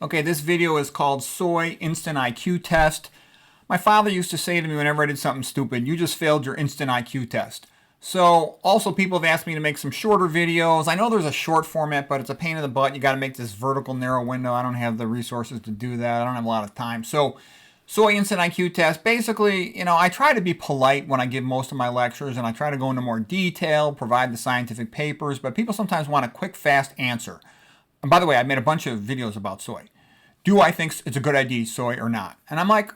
Okay, this video is called Soy Instant IQ Test. My father used to say to me whenever I did something stupid, you just failed your instant IQ test. So, also people have asked me to make some shorter videos. I know there's a short format, but it's a pain in the butt. You got to make this vertical narrow window. I don't have the resources to do that. I don't have a lot of time. So, Soy Instant IQ Test, basically, I try to be polite when I give most of my lectures, and I try to go into more detail, provide the scientific papers, but people sometimes want a quick, fast answer. And by the way, I made a bunch of videos about soy. Do I think it's a good idea, soy or not? And I'm like,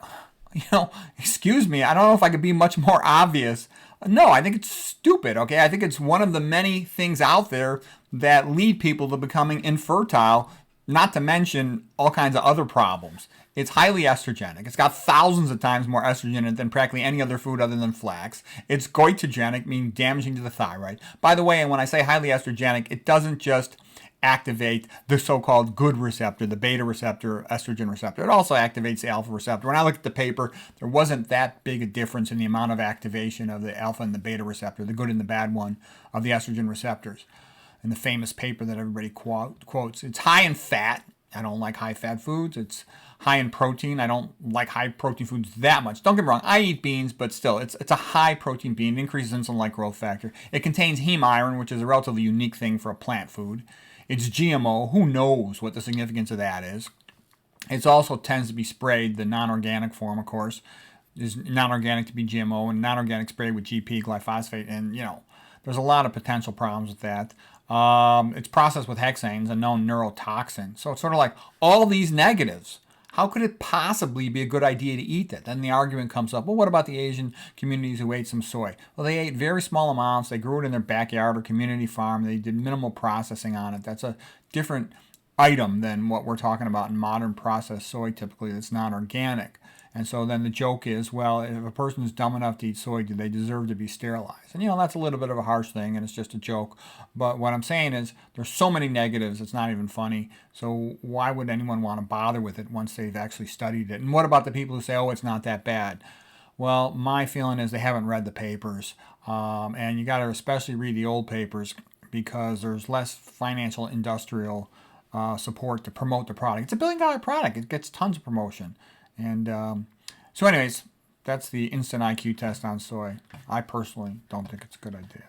excuse me, I don't know if I could be much more obvious. No, I think it's stupid, okay? I think it's one of the many things out there that lead people to becoming infertile, not to mention all kinds of other problems. It's highly estrogenic. It's got thousands of times more estrogen in it than practically any other food other than flax. It's goitrogenic, meaning damaging to the thyroid. By the way, and when I say highly estrogenic, it doesn't just activate the so-called good receptor, the beta receptor, estrogen receptor. It also activates the alpha receptor. When I looked at the paper, there wasn't that big a difference in the amount of activation of the alpha and the beta receptor, the good and the bad one, of the estrogen receptors. In the famous paper that everybody quotes, it's high in fat. I don't like high-fat foods. It's high in protein. I don't like high-protein foods that much. Don't get me wrong. I eat beans, but still, it's a high-protein bean. It increases insulin-like growth factor. It contains heme iron, which is a relatively unique thing for a plant food. It's GMO. Who knows what the significance of that is? It also tends to be sprayed, the non-organic form, of course, is non-organic to be GMO, and non-organic sprayed with GP, glyphosate, and, there's a lot of potential problems with that. It's processed with hexanes, a known neurotoxin. So it's sort of like all these negatives. How could it possibly be a good idea to eat that? Then the argument comes up, well, what about the Asian communities who ate some soy? Well, they ate very small amounts. They grew it in their backyard or community farm. They did minimal processing on it. That's a different item than what we're talking about in modern processed soy, typically that's non-organic. And so then the joke is, well, if a person is dumb enough to eat soy, do they deserve to be sterilized? And that's a little bit of a harsh thing, and it's just a joke. But what I'm saying is, there's so many negatives, it's not even funny. So why would anyone want to bother with it once they've actually studied it? And what about the people who say, oh, it's not that bad? Well, my feeling is they haven't read the papers. And you got to especially read the old papers because there's less financial industrial support to promote the product. It's a $1 billion product. It gets tons of promotion. And so anyways, that's the instant IQ test on soy. I personally don't think it's a good idea.